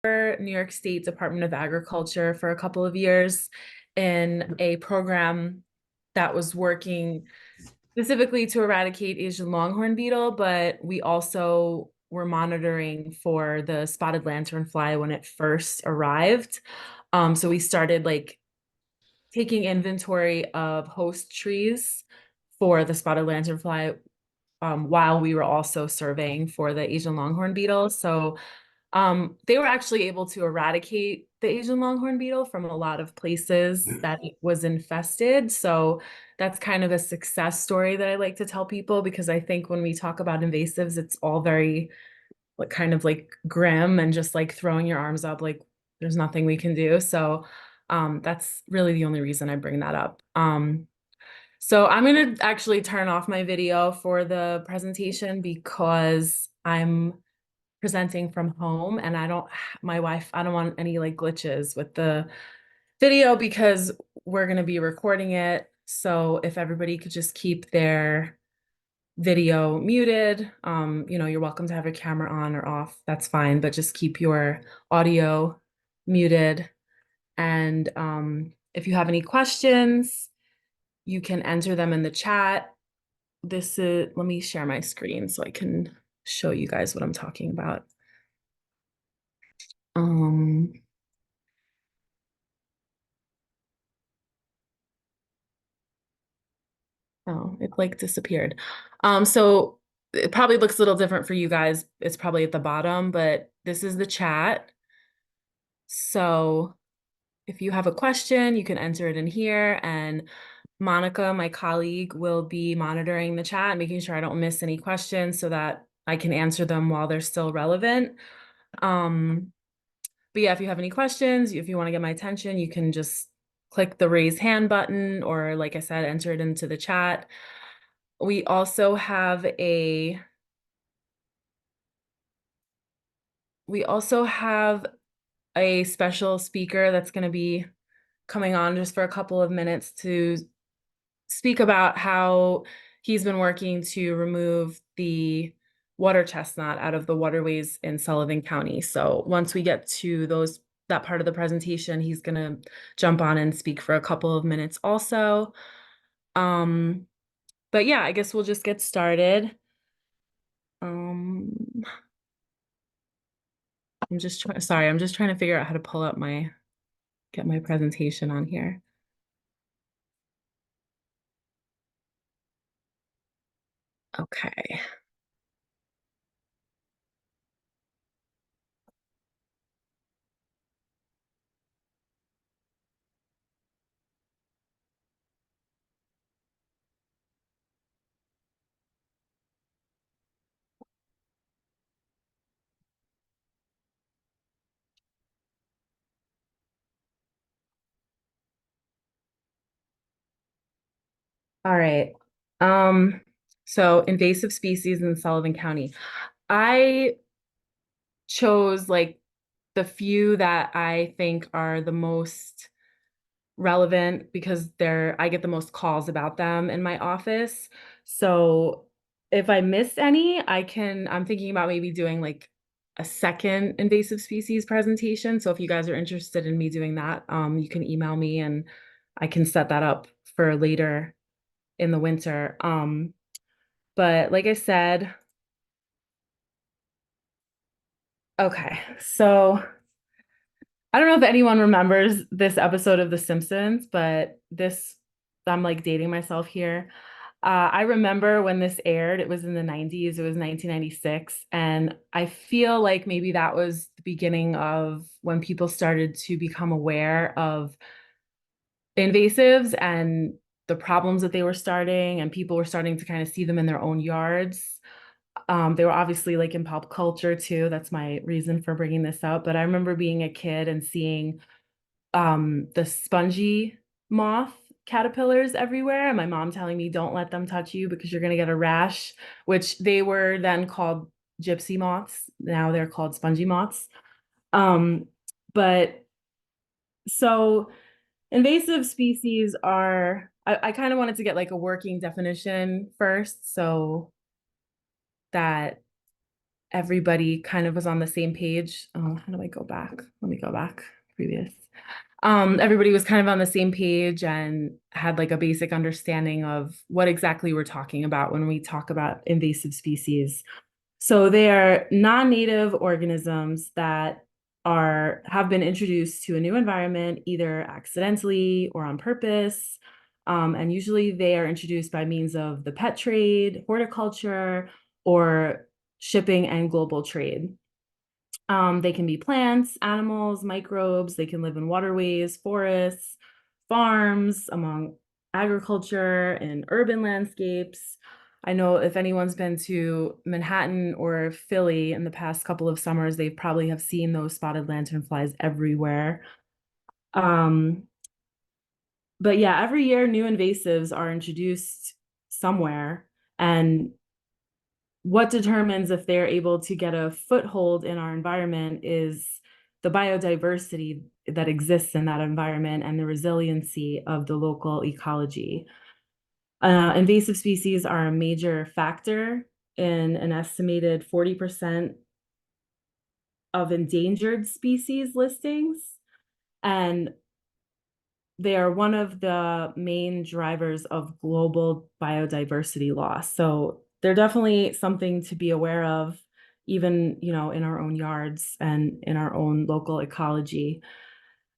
New York State Department of Agriculture for a couple of years in a program that was working specifically to eradicate Asian longhorn beetle, but we also were monitoring for the spotted lanternfly when it first arrived. So we started like taking inventory of host trees for the spotted lanternfly while we were also surveying for the Asian longhorn beetle. So they were actually able to eradicate the Asian longhorn beetle from a lot of places that it was infested. So that's kind of a success story that I like to tell people, because I think when we talk about invasives, it's all very like kind of like grim and just like throwing your arms up like there's nothing we can do. So that's really the only reason I bring that up. So I'm going to actually turn off my video for the presentation because I'm presenting from home and I don't want any like glitches with the video because we're going to be recording it. So if everybody could just keep their video muted, you're welcome to have your camera on or off, that's fine, but just keep your audio muted. And if you have any questions, you can enter them in the chat. Let me share my screen so I can show you guys what I'm talking about. Um, oh, it like disappeared. So it probably looks a little different for you guys. It's probably at the bottom, but this is the chat. So if you have a question, you can enter it in here, and Monica, my colleague, will be monitoring the chat, making sure I don't miss any questions so that I can answer them while they're still relevant. But yeah, if you have any questions, if you want to get my attention, you can just click the raise hand button, or like I said, enter it into the chat. We also have a special speaker that's going to be coming on just for a couple of minutes to speak about how he's been working to remove the water chestnut out of the waterways in Sullivan County. So once we get to that part of the presentation, he's going to jump on and speak for a couple of minutes also. But yeah, I guess we'll just get started. I'm just trying to figure out how to get my presentation on here. Okay. All right. So invasive species in Sullivan County. I chose like the few that I think are the most relevant because I get the most calls about them in my office. So if I miss any, I'm thinking about maybe doing like a second invasive species presentation. So if you guys are interested in me doing that, you can email me and I can set that up for later in the winter. But like I said, okay, so I don't know if anyone remembers this episode of The Simpsons, but I'm like dating myself here. I remember when this aired, it was in the 90s, it was 1996. And I feel like maybe that was the beginning of when people started to become aware of invasives and the problems that they were starting, and people were starting to kind of see them in their own yards. They were obviously like in pop culture too. That's my reason for bringing this up. But I remember being a kid and seeing the spongy moth caterpillars everywhere, and my mom telling me don't let them touch you because you're going to get a rash, which they were then called gypsy moths. Now they're called spongy moths. But so invasive species are, I kind of wanted to get like a working definition first so that everybody kind of was on the same page. Oh, how do I go back? Let me go back previous. Everybody was kind of on the same page and had like a basic understanding of what exactly we're talking about when we talk about invasive species. So they are non-native organisms that have been introduced to a new environment, either accidentally or on purpose. And usually they are introduced by means of the pet trade, horticulture, or shipping and global trade. They can be plants, animals, microbes. They can live in waterways, forests, farms, among agriculture and urban landscapes. I know if anyone's been to Manhattan or Philly in the past couple of summers, they probably have seen those spotted lanternflies everywhere. Um, but yeah, every year new invasives are introduced somewhere, and what determines if they're able to get a foothold in our environment is the biodiversity that exists in that environment and the resiliency of the local ecology. Invasive species are a major factor in an estimated 40% of endangered species listings, and they are one of the main drivers of global biodiversity loss. So they're definitely something to be aware of, even, in our own yards and in our own local ecology.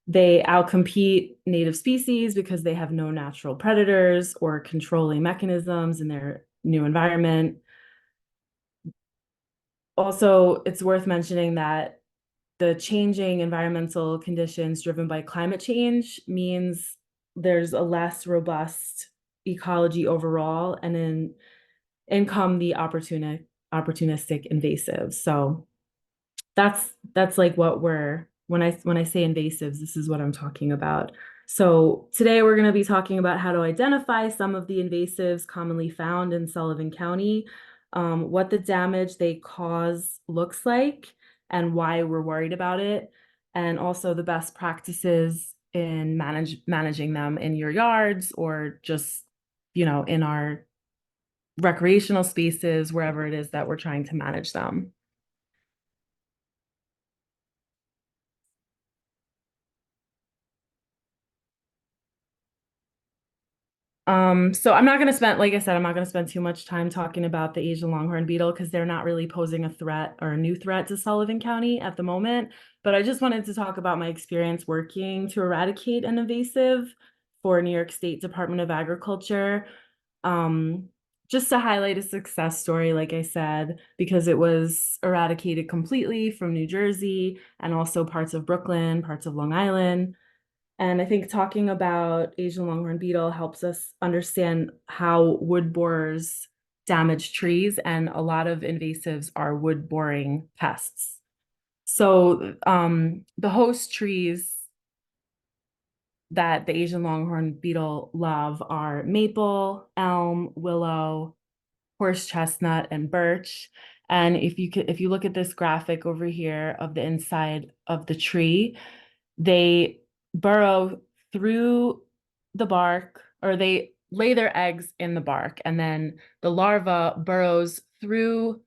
They outcompete native species because they have no natural predators or controlling mechanisms in their new environment. Also, it's worth mentioning that the changing environmental conditions driven by climate change means there's a less robust ecology overall, and then in come the opportunistic invasives. So that's like what we're when I say invasives, this is what I'm talking about. So today we're going to be talking about how to identify some of the invasives commonly found in Sullivan County, what the damage they cause looks like, and why we're worried about it, and also the best practices in managing them in your yards or just, in our recreational spaces, wherever it is that we're trying to manage them. So I'm not going to spend, like I said, I'm not going to spend too much time talking about the Asian longhorn beetle because they're not really posing a threat or a new threat to Sullivan County at the moment. But I just wanted to talk about my experience working to eradicate an invasive for New York State Department of Agriculture. Um, just to highlight a success story, like I said, because it was eradicated completely from New Jersey and also parts of Brooklyn, parts of Long Island. And I think talking about Asian longhorn beetle helps us understand how wood borers damage trees, and a lot of invasives are wood boring pests. So the host trees that the Asian longhorn beetle love are maple, elm, willow, horse chestnut, and birch. And if you look at this graphic over here of the inside of the tree, they burrow through the bark, or they lay their eggs in the bark, and then the larva burrows through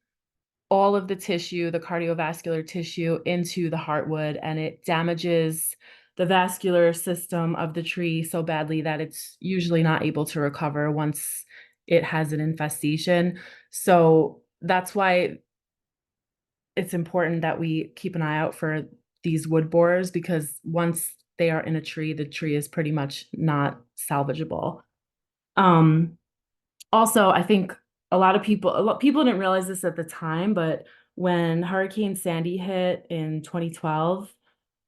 all of the tissue, the cardiovascular tissue, into the heartwood, and it damages the vascular system of the tree so badly that it's usually not able to recover once it has an infestation. So that's why it's important that we keep an eye out for these wood borers, because once they are in a tree, the tree is pretty much not salvageable. Um, Also, I think a lot people didn't realize this at the time, but when Hurricane Sandy hit in 2012,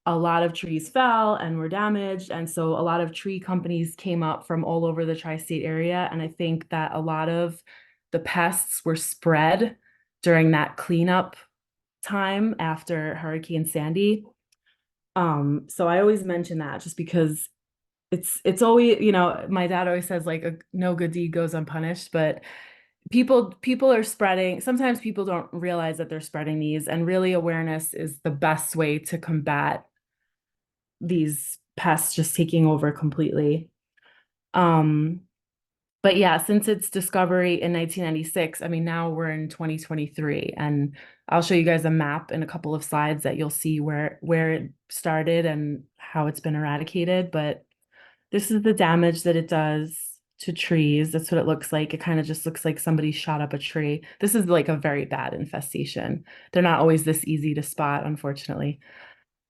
a lot of trees fell and were damaged. And so a lot of tree companies came up from all over the tri-state area. And I think that a lot of the pests were spread during that cleanup time after Hurricane Sandy. So I always mention that just because it's always, my dad always says like no good deed goes unpunished, but people are spreading. Sometimes people don't realize that they're spreading these, and really awareness is the best way to combat these pests just taking over completely. Um, but yeah, since its discovery in 1996, I mean, now we're in 2023, and I'll show you guys a map in a couple of slides that you'll see where it started and how it's been eradicated. But this is the damage that it does to trees. That's what it looks like. It kind of just looks like somebody shot up a tree. This is like a very bad infestation. They're not always this easy to spot, unfortunately.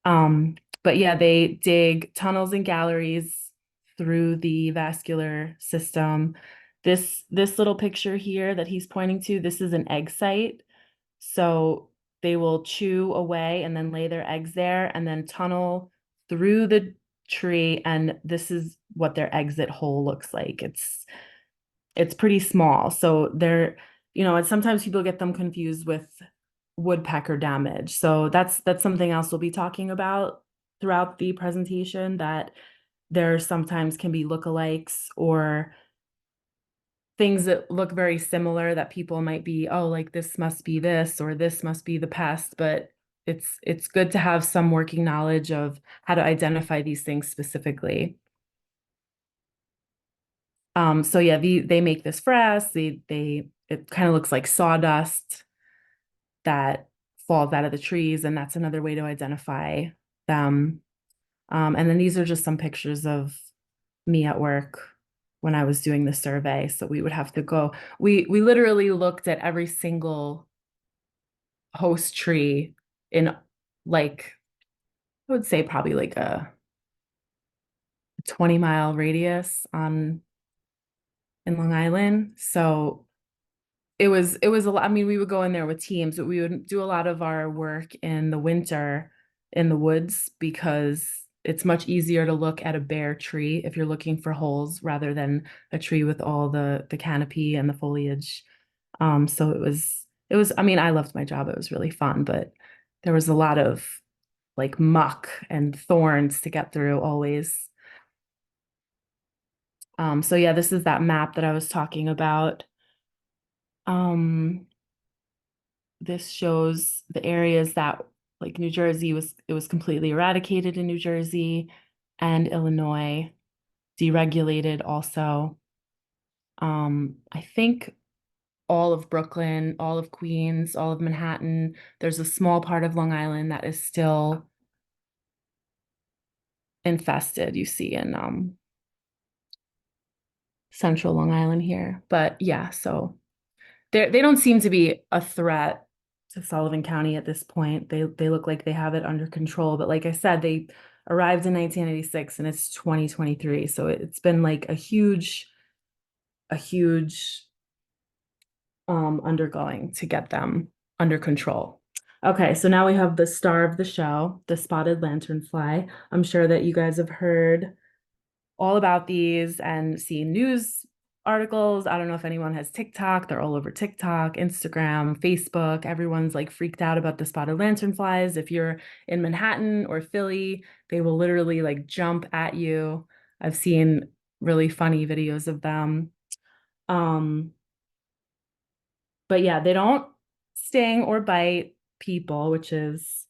But yeah, they dig tunnels and galleries through the vascular system. This little picture here that he's pointing to, this is an egg site. So they will chew away and then lay their eggs there and then tunnel through the tree. And this is what their exit hole looks like. It's pretty small. So they're, and sometimes people get them confused with woodpecker damage. So that's something else we'll be talking about throughout the presentation, that there sometimes can be lookalikes or things that look very similar that people might be, oh, like this must be this or this must be the pest, but it's good to have some working knowledge of how to identify these things specifically. So yeah, they make this frass. It kind of looks like sawdust that falls out of the trees, and that's another way to identify them. And then these are just some pictures of me at work when I was doing the survey. So we would have to go, we literally looked at every single host tree in, like, I would say probably like a 20-mile radius on in Long Island. So it was a lot. I mean, we would go in there with teams, but we would do a lot of our work in the winter in the woods because it's much easier to look at a bare tree if you're looking for holes rather than a tree with all the canopy and the foliage. So it was, I mean, I loved my job. It was really fun, but there was a lot of like muck and thorns to get through always. So yeah, this is that map that I was talking about. Um, this shows the areas that, like, New Jersey it was completely eradicated in New Jersey, and Illinois deregulated also. I think all of Brooklyn, all of Queens, all of Manhattan. There's a small part of Long Island that is still infested, you see in central Long Island here. But yeah, so they don't seem to be a threat to Sullivan County at this point. They look like they have it under control. But like I said, they arrived in 1986 and it's 2023. So it's been like a huge undergoing to get them under control. Okay, so now we have the star of the show, the spotted lanternfly. I'm sure that you guys have heard all about these and seen news articles. I don't know if anyone has TikTok. They're all over TikTok, Instagram, Facebook. Everyone's like freaked out about the spotted lanternflies. If you're in Manhattan or Philly, they will literally like jump at you. I've seen really funny videos of them. Um, but yeah, they don't sting or bite people, which is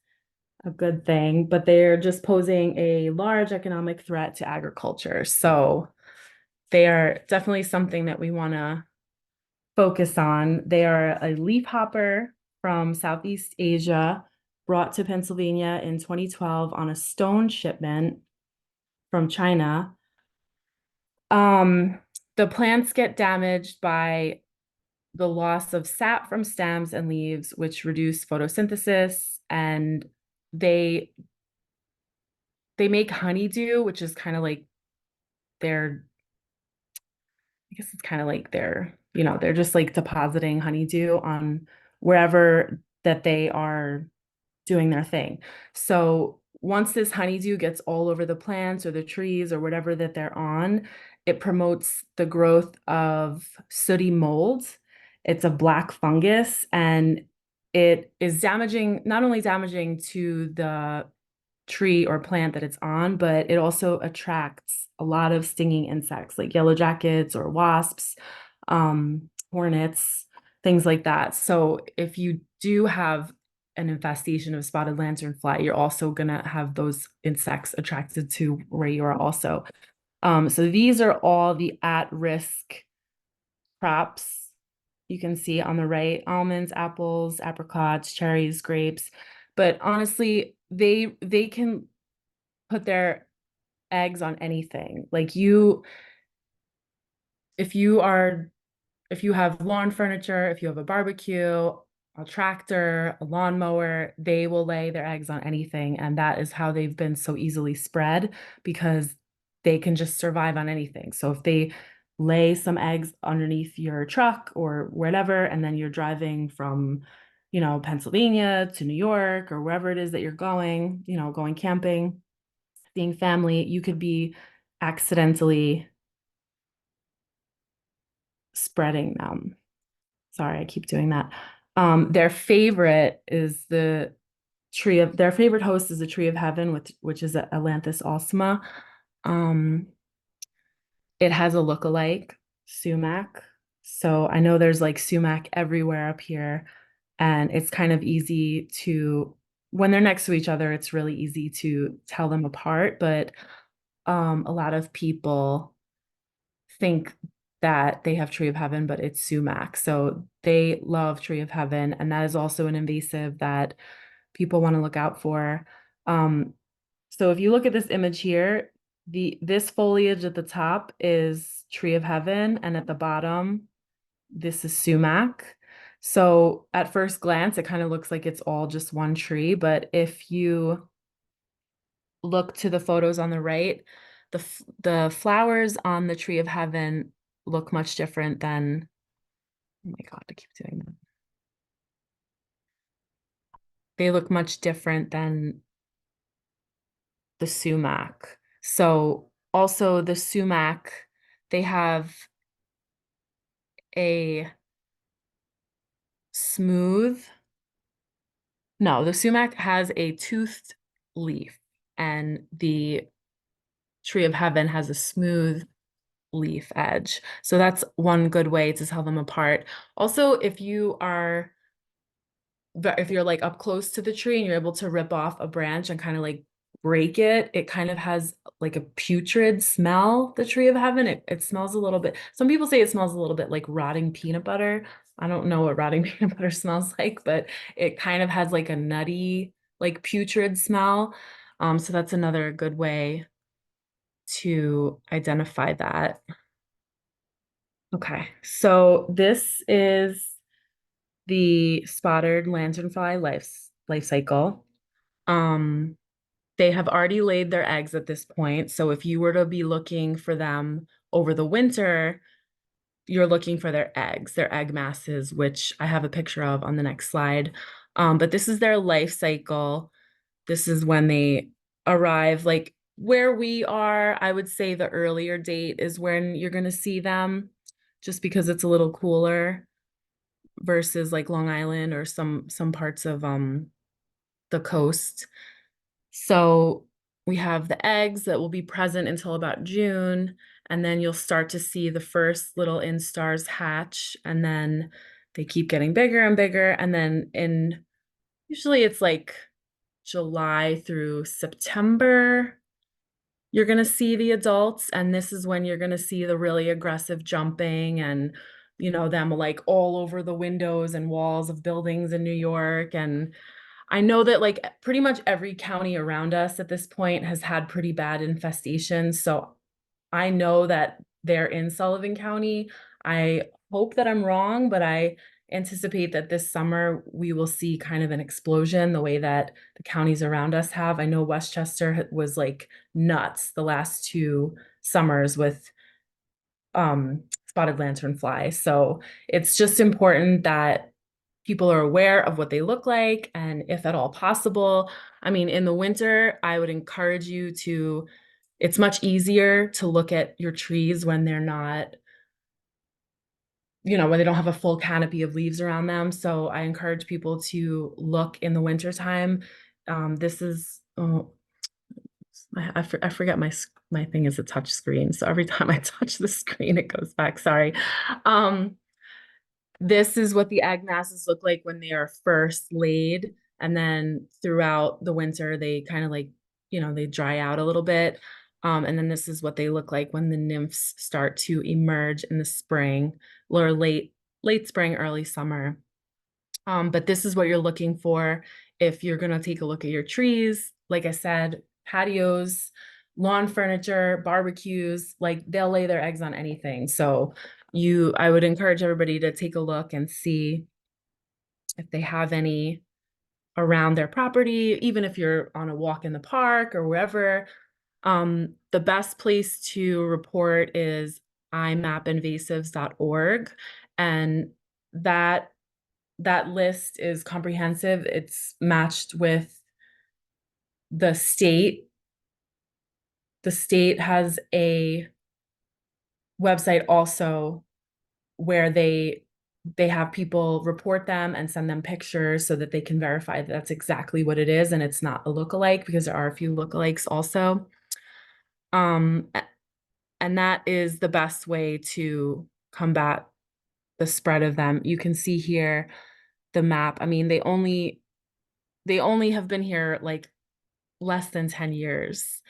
a good thing, but they're just posing a large economic threat to agriculture. So they are definitely something that we want to focus on. They are a leafhopper from Southeast Asia, brought to Pennsylvania in 2012 on a stone shipment from China. Um, the plants get damaged by the loss of sap from stems and leaves, which reduce photosynthesis, and they they make honeydew, which is kind of like their, I guess it's kind of like they're just like depositing honeydew on wherever that they are doing their thing. So once this honeydew gets all over the plants or the trees or whatever that they're on, it promotes the growth of sooty mold. It's a black fungus, and it is damaging, not only damaging to the tree or plant that it's on, but it also attracts a lot of stinging insects like yellow jackets or wasps, hornets, things like that. So if you do have an infestation of spotted lanternfly, you're also gonna have those insects attracted to where you are also. So these are all the at-risk crops You can see on the right, almonds, apples, apricots, cherries, grapes. But honestly, they can put their eggs on anything. Like if you are if you have lawn furniture, if you have a barbecue, a tractor, a lawnmower, they will lay their eggs on anything. And that is how they've been so easily spread because they can just survive on anything. So if they lay some eggs underneath your truck or whatever, and then you're driving from, Pennsylvania to New York or wherever it is that you're going, going camping, seeing family, you could be accidentally spreading them. Sorry, I keep doing that. Their favorite is their favorite host is the tree of heaven, which is a Atlantis osma. Um, it has a look-alike sumac. So I know there's like sumac everywhere up here, and it's kind of easy when they're next to each other, it's really easy to tell them apart. But a lot of people think that they have tree of heaven, but it's sumac. So they love tree of heaven, and that is also an invasive that people want to look out for. Um, so if you look at this image here, this foliage at the top is tree of heaven, and at the bottom, this is sumac. So at first glance, it kind of looks like it's all just one tree, but if you look to the photos on the right, the flowers on the tree of heaven look much different than, oh my God, I keep doing that. They look much different than the sumac. So also the sumac, they have a smooth, no, the sumac has a toothed leaf, and the tree of heaven has a smooth leaf edge. So that's one good way to tell them apart. Also, if you're like up close to the tree and you're able to rip off a branch and kind of like break it, it kind of has like a putrid smell, the tree of heaven. It smells a little bit, some people say it smells a little bit like rotting peanut butter. I don't know what rotting peanut butter smells like, but it kind of has like a nutty, like putrid smell. So that's another good way to identify that. Okay, so this is the spotted lanternfly life cycle. Um, they have already laid their eggs at this point. So if you were to be looking for them over the winter, you're looking for their egg masses, which I have a picture of on the next slide. But this is their life cycle. This is when they arrive. Like where we are, I would say the earlier date is when you're going to see them, just because it's a little cooler versus like Long Island or some parts of the coast. So we have the eggs that will be present until about June, and then you'll start to see the first little instars hatch, and then they keep getting bigger and bigger, and then usually it's like July through September, you're going to see the adults, and this is when you're going to see the really aggressive jumping and them like all over the windows and walls of buildings in New York. And I know that like pretty much every county around us at this point has had pretty bad infestations. So I know that they're in Sullivan County. I hope that I'm wrong, but I anticipate that this summer we will see kind of an explosion the way that the counties around us have. I know Westchester was like nuts the last 2 summers with spotted lanternfly. So it's just important that people are aware of what they look like, and if at all possible, I mean, in the winter, I would encourage you to, it's much easier to look at your trees when they're not, when they don't have a full canopy of leaves around them. So I encourage people to look in the winter time. This is, oh, I forget my thing is a touch screen. So every time I touch the screen, it goes back. Sorry. Um, This is what the egg masses look like when they are first laid. And then throughout the winter, they kind of like, they dry out a little bit. And then this is what they look like when the nymphs start to emerge in the spring or late spring, early summer. But this is what you're looking for if you're going to take a look at your trees. Like I said, patios, lawn furniture, barbecues, like they'll lay their eggs on anything. So I would encourage everybody to take a look and see if they have any around their property, even if you're on a walk in the park or wherever. The best place to report is imapinvasives.org, and that list is comprehensive. It's matched with the state. The state has a website also where they have people report them and send them pictures so that they can verify that that's exactly what it is and it's not a lookalike, because there are a few lookalikes also. And that is the best way to combat the spread of them. You can see here the map. I mean, they only have been here like less than 10 years.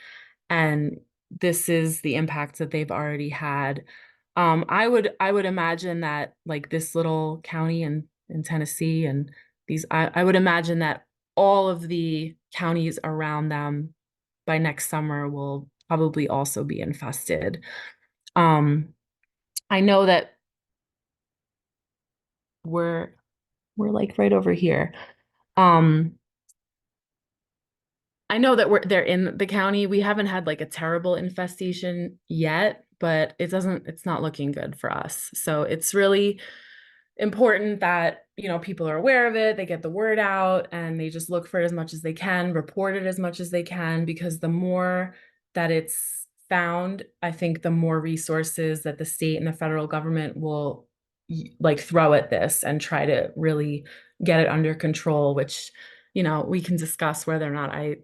And this is the impact that they've already had. I would imagine that like this little county in Tennessee and I would imagine that all of the counties around them by next summer will probably also be infested. I know that we're like right over here. I know that they're in the county. We haven't had like a terrible infestation yet, but it's not looking good for us. So it's really important that, people are aware of it, they get the word out, and they just look for it as much as they can, report it as much as they can, because the more that it's found, I think the more resources that the state and the federal government will like throw at this and try to really get it under control, which, we can discuss whether or not I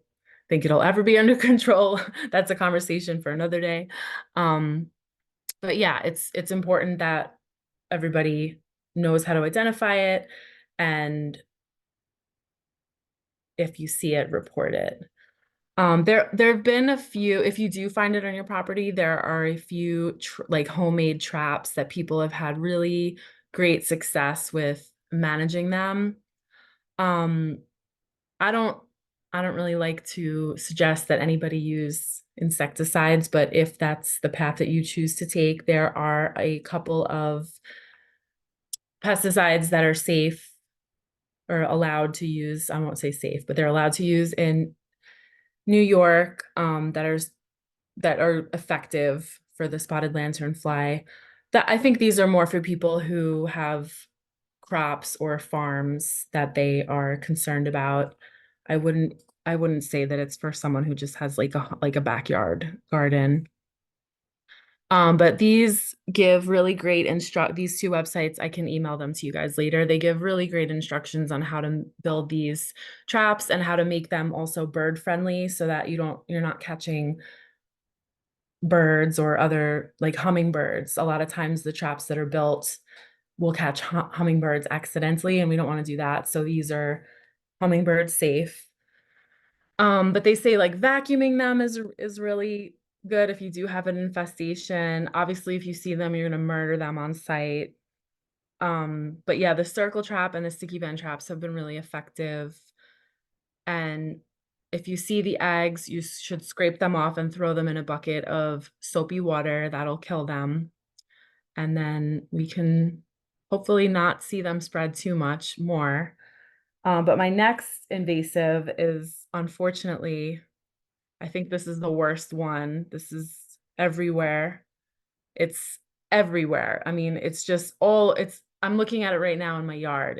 think it'll ever be under control. That's a conversation for another day. But yeah, it's important that everybody knows how to identify it, and if you see it, report it. There have been a few, if you do find it on your property, there are a few like homemade traps that people have had really great success with managing them. Um, I don't really like to suggest that anybody use insecticides, but if that's the path that you choose to take, there are a couple of pesticides that are safe or allowed to use. I won't say safe, but they're allowed to use in New York, that are effective for the spotted lanternfly. That I think these are more for people who have crops or farms that they are concerned about. I wouldn't say that it's for someone who just has like a backyard garden. But these give really great these two websites, I can email them to you guys later. They give really great instructions on how to build these traps and how to make them also bird friendly, so that you're not catching birds or other like hummingbirds. A lot of times the traps that are built will catch hummingbirds accidentally, and we don't want to do that. So these are hummingbird safe. But they say like vacuuming them is really good if you do have an infestation. Obviously, if you see them, you're gonna murder them on site. But yeah, the circle trap and the sticky vent traps have been really effective. And if you see the eggs, you should scrape them off and throw them in a bucket of soapy water. That'll kill them. And then we can hopefully not see them spread too much more. But my next invasive is, unfortunately, I think this is the worst one. This is everywhere. It's everywhere. I mean, I'm looking at it right now in my yard.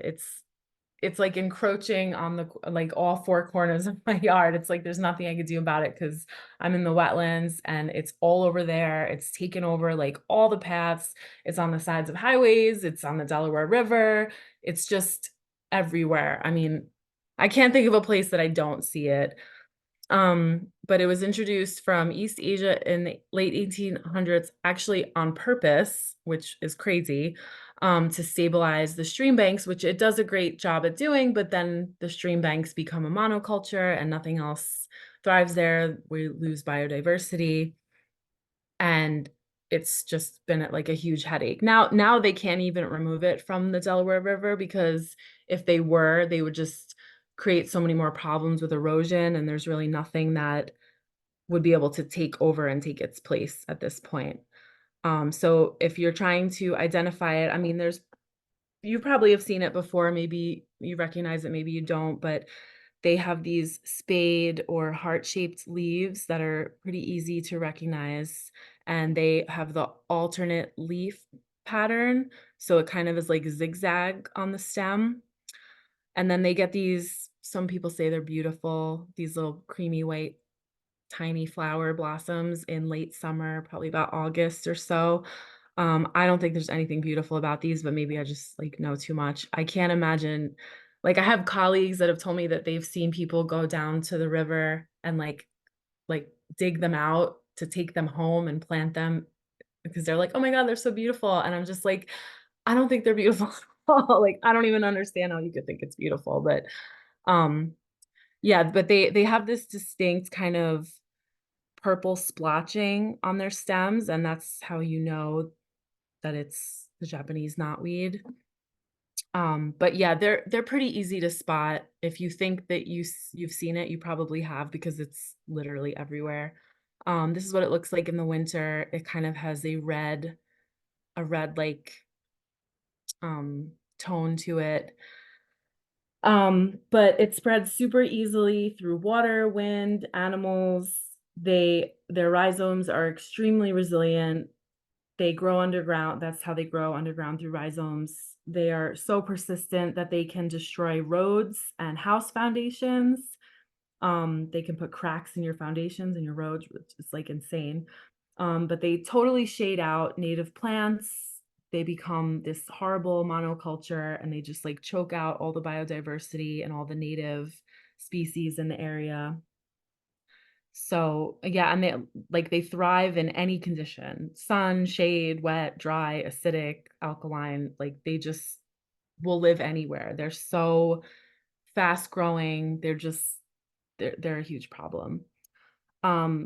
It's like encroaching on like all four corners of my yard. It's like there's nothing I could do about it because I'm in the wetlands and it's all over there. It's taken over like all the paths. It's on the sides of highways. It's on the Delaware River. It's just everywhere. I mean, I can't think of a place that I don't see it. But it was introduced from East Asia in the late 1800s, actually on purpose, which is crazy, to stabilize the stream banks, which it does a great job at doing, but then the stream banks become a monoculture and nothing else thrives there. We lose biodiversity. And it's just been like a huge headache. Now they can't even remove it from the Delaware River because if they were, they would just create so many more problems with erosion, and there's really nothing that would be able to take over and take its place at this point. So if you're trying to identify it, I mean, you probably have seen it before. Maybe you recognize it, maybe you don't, but they have these spade or heart-shaped leaves that are pretty easy to recognize, and they have the alternate leaf pattern, so it kind of is like zigzag on the stem. And then they get these, some people say they're beautiful, these little creamy white tiny flower blossoms in late summer, probably about August or so. I don't think there's anything beautiful about these, but maybe I just like know too much. I can't imagine, like I have colleagues that have told me that they've seen people go down to the river and like dig them out to take them home and plant them because they're like, "Oh my God, they're so beautiful." And I'm just like, I don't think they're beautiful at all. Like I don't even understand how you could think it's beautiful, but um yeah, but they have this distinct kind of purple splotching on their stems, and that's how you know that it's the Japanese knotweed. But yeah, they're pretty easy to spot. If you think that you've seen it, you probably have because it's literally everywhere. This is what it looks like in the winter. It kind of has a red like tone to it. But it spreads super easily through water, wind, animals. Their rhizomes are extremely resilient. They grow underground. That's how they grow underground, through rhizomes. They are so persistent that they can destroy roads and house foundations. They can put cracks in your foundations and your roads, which is like insane. But they totally shade out native plants. They become this horrible monoculture and they just like choke out all the biodiversity and all the native species in the area. So yeah, and they thrive in any condition: sun, shade, wet, dry, acidic, alkaline. Like they just will live anywhere. They're so fast growing. They're a huge problem.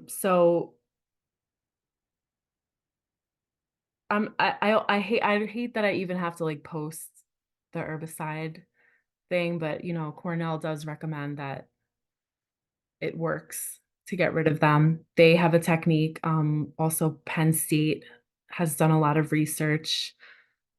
So I hate that I even have to like post the herbicide thing, but you know, Cornell does recommend that it works to get rid of them. They have a technique. Also, Penn State has done a lot of research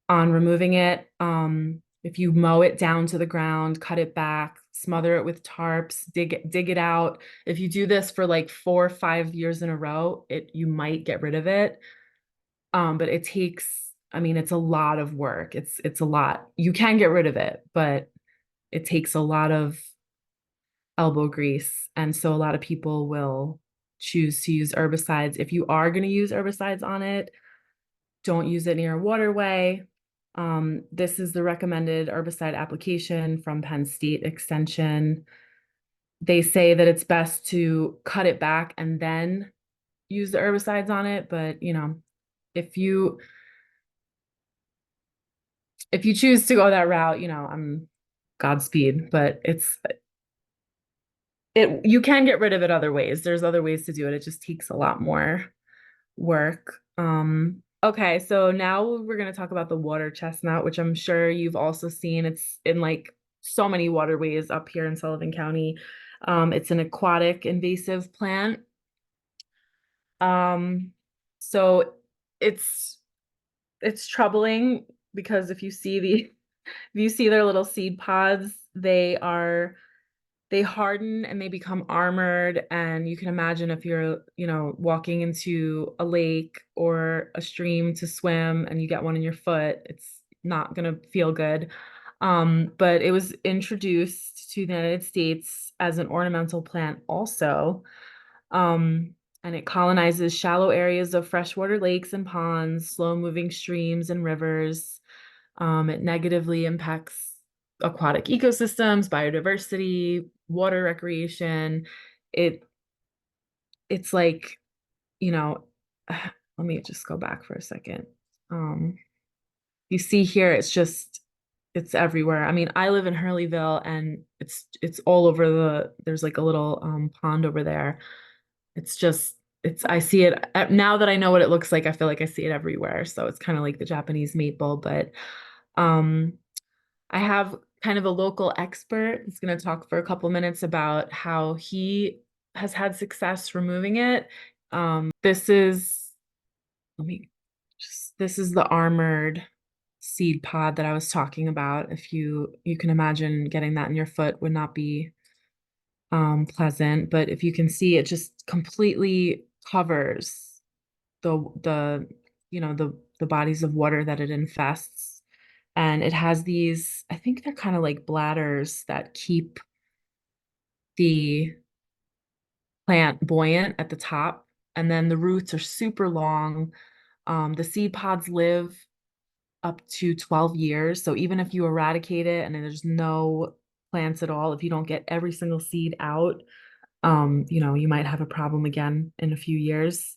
on removing it. If you mow it down to the ground, cut it back, smother it with tarps, dig it out. If you do this for like 4 or 5 years in a row, you might get rid of it. But it takes, I mean, it's a lot of work. It's a lot. You can get rid of it, but it takes a lot of elbow grease. And so a lot of people will choose to use herbicides. If you are going to use herbicides on it, don't use it near a waterway. This is the recommended herbicide application from Penn State Extension. They say that it's best to cut it back and then use the herbicides on it. But, you know, if you choose to go that route, you know, I'm Godspeed, but you can get rid of it other ways. There's other ways to do it. It just takes a lot more work. Okay, so now we're going to talk about the water chestnut, which I'm sure you've also seen. It's in like so many waterways up here in Sullivan County. It's an aquatic invasive plant. So it's troubling because if you see their little seed pods, they harden and they become armored. And you can imagine if you're, you know, walking into a lake or a stream to swim and you get one in your foot, it's not going to feel good. But it was introduced to the United States as an ornamental plant also. And it colonizes shallow areas of freshwater lakes and ponds, slow-moving streams and rivers. It negatively impacts aquatic ecosystems, biodiversity, water recreation. It it's like, you know, let me just go back for a second. You see here, it's everywhere. I mean, I live in Hurleyville and it's all over there's like a little pond over there. It's just I see it now that I know what it looks like. I feel like I see it everywhere. So it's kind of like the Japanese maple, but um, I have kind of a local expert who's going to talk for a couple minutes about how he has had success removing it. This is, let me this is the armored seed pod that I was talking about. If you can imagine getting that in your foot would not be pleasant, but if you can see, it just completely covers the the bodies of water that it infests. And it has these, I think they're kind of like bladders that keep the plant buoyant at the top. And then the roots are super long. The seed pods live up to 12 years. So even if you eradicate it and then there's no plants at all, if you don't get every single seed out, you might have a problem again in a few years.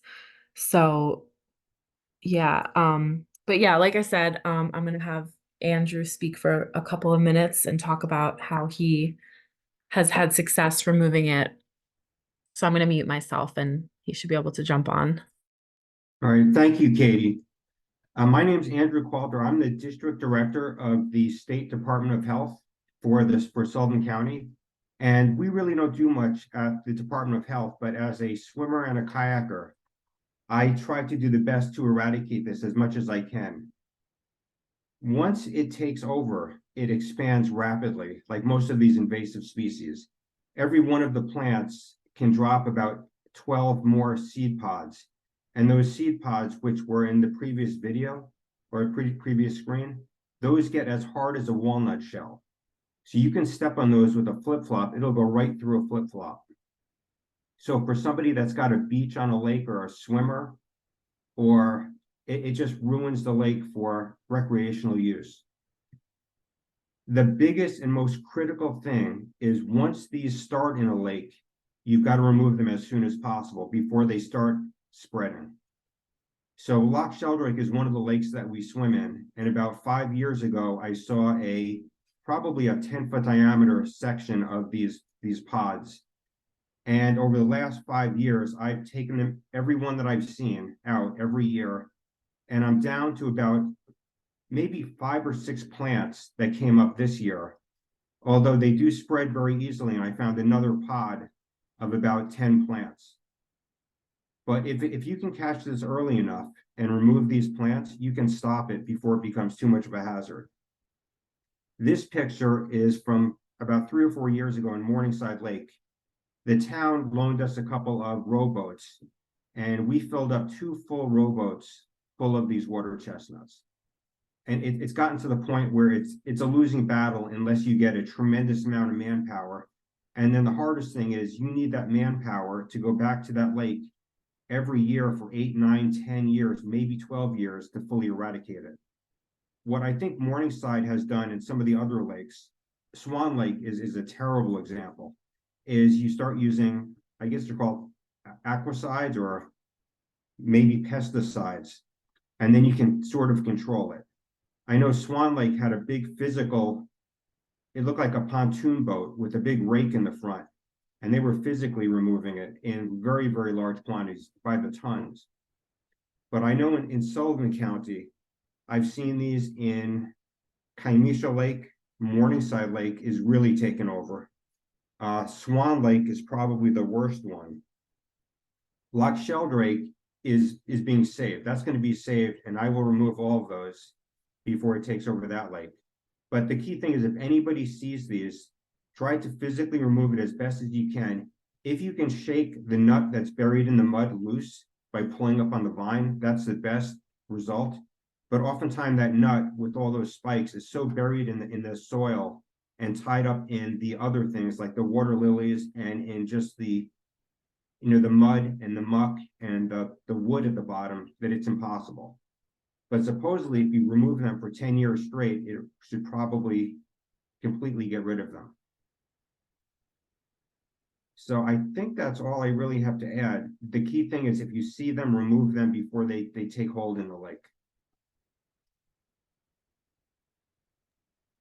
So yeah, but yeah, like I said, I'm gonna have Andrew speak for a couple of minutes and talk about how he has had success removing it. So I'm gonna mute myself and he should be able to jump on. All right, thank you, Katie. My name is Andrew Calder. I'm the District Director of the State Department of Health for Sullivan County. And we really don't do much at the Department of Health, but as a swimmer and a kayaker, I try to do the best to eradicate this as much as I can. Once it takes over, it expands rapidly, like most of these invasive species. Every one of the plants can drop about 12 more seed pods. And those seed pods, which were in the previous video or previous screen, those get as hard as a walnut shell. So you can step on those with a flip-flop, it'll go right through a flip-flop. So for somebody that's got a beach on a lake or a swimmer, or it just ruins the lake for recreational use. The biggest and most critical thing is once these start in a lake, you've got to remove them as soon as possible before they start spreading. So Loch Sheldrake is one of the lakes that we swim in. And about 5 years ago, I saw probably a 10-foot diameter section of these pods. And over the last 5 years, I've taken them, every one that I've seen out every year. And I'm down to about maybe 5 or 6 plants that came up this year, although they do spread very easily. And I found another pod of about 10 plants. But if you can catch this early enough and remove these plants, you can stop it before it becomes too much of a hazard. This picture is from about 3 or 4 years ago in Morningside Lake. The town loaned us a couple of rowboats, and we filled up 2 full rowboats full of these water chestnuts. And it's gotten to the point where it's a losing battle unless you get a tremendous amount of manpower. And then the hardest thing is you need that manpower to go back to that lake every year for 8, 9, 10 years, maybe 12 years to fully eradicate it. What I think Morningside has done in some of the other lakes, Swan Lake is a terrible example, is you start using, I guess they're called aquicides or maybe pesticides, and then you can sort of control it. I know Swan Lake had a big physical, it looked like a pontoon boat with a big rake in the front, and they were physically removing it in very, very large quantities by the tons. But I know in Sullivan County, I've seen these in Kymesha Lake, Morningside Lake is really taken over. Swan Lake is probably the worst one. Loch Sheldrake is being saved. That's going to be saved, and I will remove all of those before it takes over that lake. But the key thing is if anybody sees these, try to physically remove it as best as you can. If you can shake the nut that's buried in the mud loose by pulling up on the vine, that's the best result. But oftentimes that nut with all those spikes is so buried in the soil and tied up in the other things like the water lilies and in just the mud and the muck and the wood at the bottom that it's impossible. But supposedly, if you remove them for 10 years straight, it should probably completely get rid of them. So I think that's all I really have to add. The key thing is if you see them, remove them before they take hold in the lake.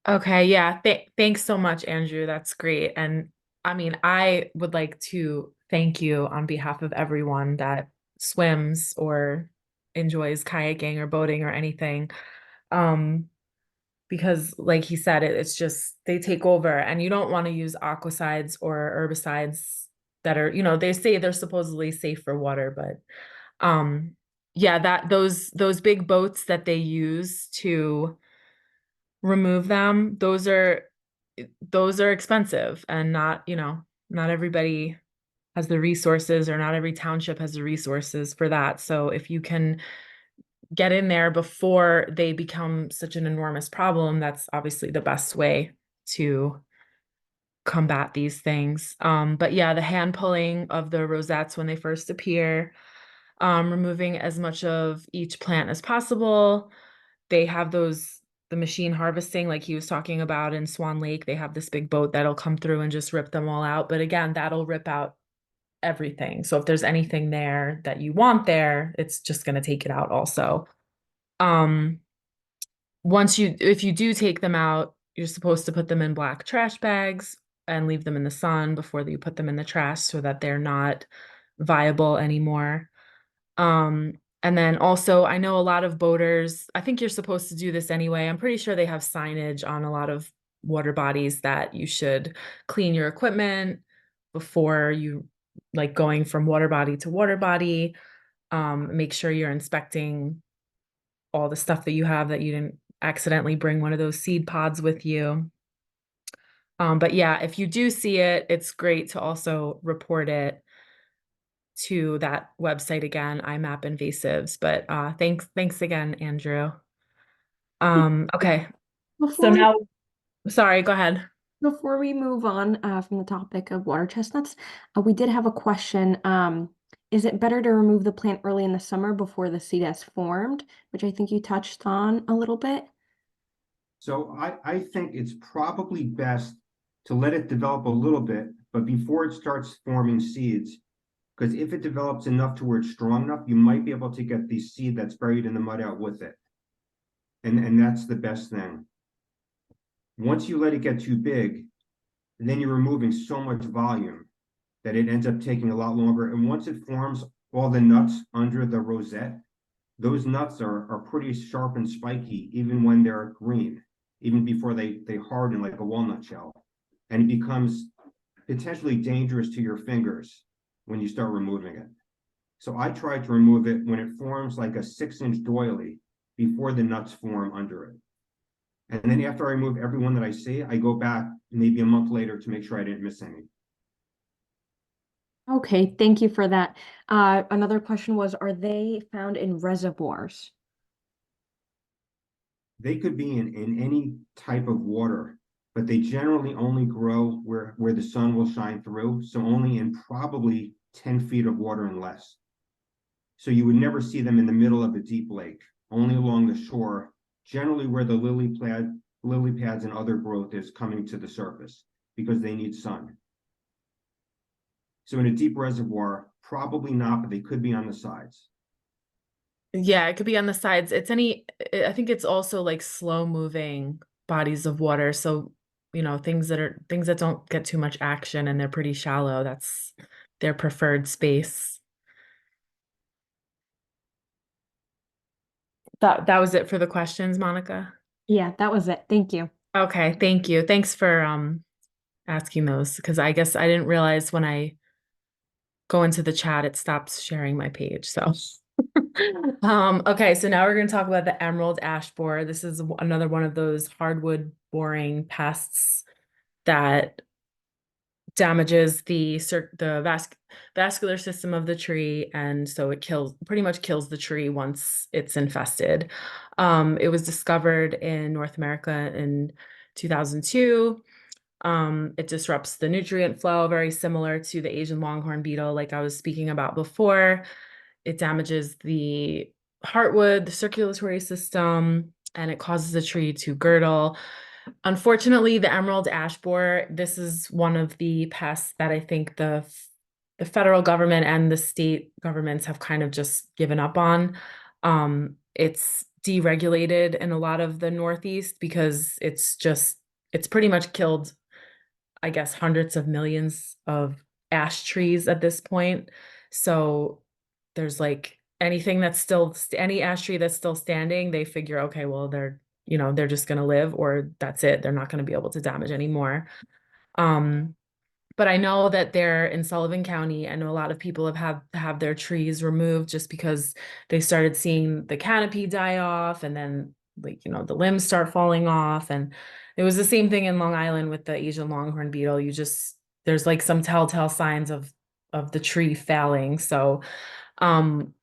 Okay, yeah. Thanks so much, Andrew. That's great. And I mean, I would like to thank you on behalf of everyone that swims or enjoys kayaking or boating or anything. Um, because like he said, it's just they take over and you don't want to use aquicides or herbicides that are, they say they're supposedly safe for water, but yeah, that those big boats that they use to remove them, those are expensive and not everybody has the resources or not every township has the resources for that. So if you can get in there before they become such an enormous problem, that's obviously the best way to combat these things. But yeah, the hand pulling of the rosettes when they first appear, removing as much of each plant as possible. They have the machine harvesting, like he was talking about in Swan Lake. They have this big boat that'll come through and just rip them all out. But again, that'll rip out everything. So if there's anything there that you want there, it's just going to take it out also. Um, if you do take them out, you're supposed to put them in black trash bags and leave them in the sun before you put them in the trash so that they're not viable anymore. And then also, I know a lot of boaters, I think you're supposed to do this anyway. I'm pretty sure they have signage on a lot of water bodies that you should clean your equipment before you like going from water body to water body. Make sure you're inspecting all the stuff that you have that you didn't accidentally bring one of those seed pods with you. But yeah, if you do see it, it's great to also report it to that website again, IMAP Invasives. But thanks again, Andrew. Okay. So Before we now, sorry, go ahead. before we move on from the topic of water chestnuts, we did have a question. Is it better to remove the plant early in the summer before the seed has formed, which I think you touched on a little bit? So I think it's probably best to let it develop a little bit, but before it starts forming seeds, because if it develops enough to where it's strong enough, you might be able to get the seed that's buried in the mud out with it. And that's the best thing. Once you let it get too big, then you're removing so much volume that it ends up taking a lot longer. And once it forms all the nuts under the rosette, those nuts are pretty sharp and spiky, even when they're green, even before they harden like a walnut shell. And it becomes potentially dangerous to your fingers when you start removing it. So I try to remove it when it forms like a 6-inch doily before the nuts form under it. And then after I remove every one that I see, I go back maybe a month later to make sure I didn't miss any. Okay, thank you for that. Another question was, are they found in reservoirs? They could be in any type of water, but they generally only grow where the sun will shine through. So only in probably 10 feet of water and less. So you would never see them in the middle of a deep lake, only along the shore, generally where the lily pads and other growth is coming to the surface because they need sun. So in a deep reservoir, probably not, but they could be on the sides. Yeah, it could be on the sides. I think it's also like slow moving bodies of water. So, things that don't get too much action and they're pretty shallow. That's their preferred space. That was it for the questions, Monica. Yeah, that was it. Thank you. Okay, thank you. Thanks for asking those because I guess I didn't realize when I go into the chat it stops sharing my page. So okay, so now we're going to talk about the emerald ash borer. This is another one of those hardwood boring pests that damages the vascular system of the tree, and so it pretty much kills the tree once it's infested. It was discovered in North America in 2002. It disrupts the nutrient flow, very similar to the Asian longhorn beetle, like I was speaking about before. It damages the heartwood, the circulatory system, and it causes the tree to girdle. Unfortunately, the emerald ash borer, this is one of the pests that I think the federal government and the state governments have kind of just given up on. It's deregulated in a lot of the Northeast because it's pretty much killed, I guess, hundreds of millions of ash trees at this point. So there's like anything that's still, any ash tree that's still standing, they figure, okay, well, they're just going to live, or that's it. They're not going to be able to damage anymore. But I know that they're in Sullivan County. I know a lot of people have their trees removed just because they started seeing the canopy die off, and then like, the limbs start falling off. And it was the same thing in Long Island with the Asian longhorn beetle. There's like some telltale signs of the tree failing. So um,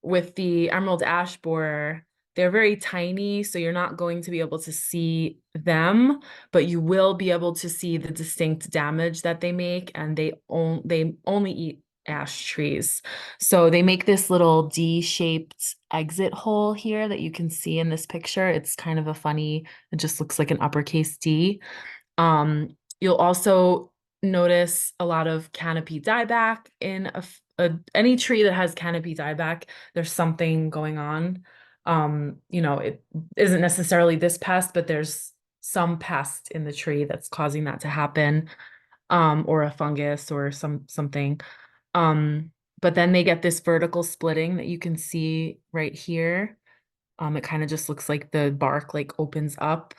with the emerald ash borer, they're very tiny, so you're not going to be able to see them, but you will be able to see the distinct damage that they make, and they only eat ash trees. So they make this little D-shaped exit hole here that you can see in this picture. It's kind of it just looks like an uppercase D. You'll also notice a lot of canopy dieback in any tree that has canopy dieback. There's something going on. It isn't necessarily this pest, but there's some pest in the tree that's causing that to happen, or a fungus or something. But then they get this vertical splitting that you can see right here. It kind of just looks like the bark like opens up.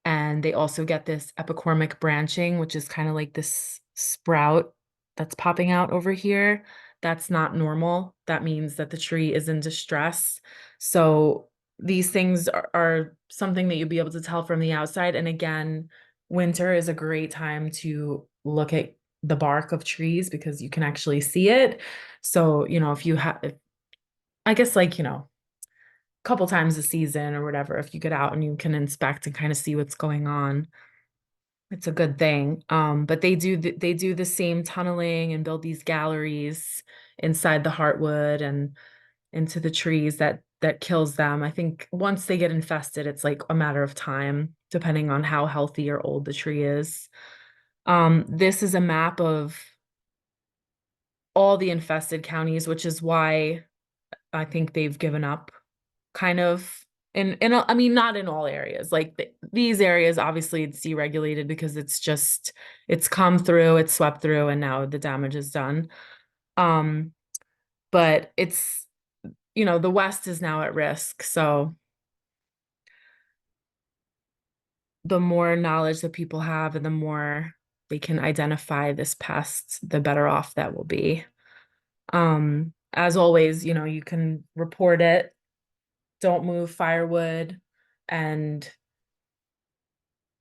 And they also get this epicormic branching, which is kind of like this sprout that's popping out over here. That's not normal. That means that the tree is in distress. So these things are something that you'll be able to tell from the outside. And again, winter is a great time to look at the bark of trees because you can actually see it. So, if you have, I guess, like, couple times a season or whatever, if you get out and you can inspect and kind of see what's going on, it's a good thing. But they do the same tunneling and build these galleries inside the heartwood and into the trees that kills them. I think once they get infested, it's like a matter of time, depending on how healthy or old the tree is. This is a map of all the infested counties, which is why I think they've given up kind of I mean, not in all areas. Like these areas, obviously it's deregulated because it's come through, it's swept through, and now the damage is done. But it's, the West is now at risk. So the more knowledge that people have and the more they can identify this pest, the better off that will be. As always, you can report it. Don't move firewood. And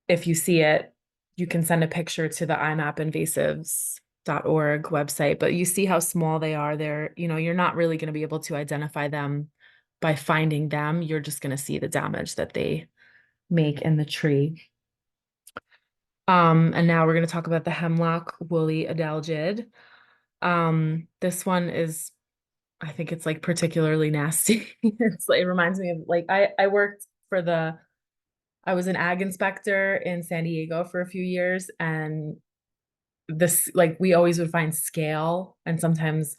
if you see it, you can send a picture to the imapinvasives.org website, but you see how small they are. You're not really going to be able to identify them by finding them. You're just going to see the damage that they make in the tree. And now we're going to talk about the hemlock woolly adelgid. This one is, I think it's like particularly nasty. It reminds me of like, I was an ag inspector in San Diego for a few years, and we always would find scale and sometimes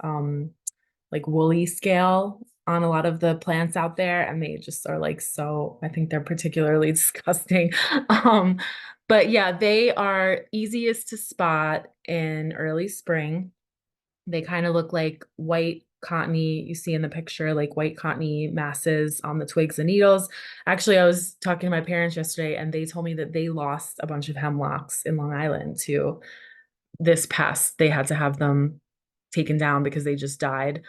like woolly scale on a lot of the plants out there, and they just are like, so I think they're particularly disgusting. But yeah, they are easiest to spot in early spring. They kind of look like white cottony, you see in the picture, like white cottony masses on the twigs and needles. Actually, I was talking to my parents yesterday, and they told me that they lost a bunch of hemlocks in Long Island to this pest. They had to have them taken down because they just died.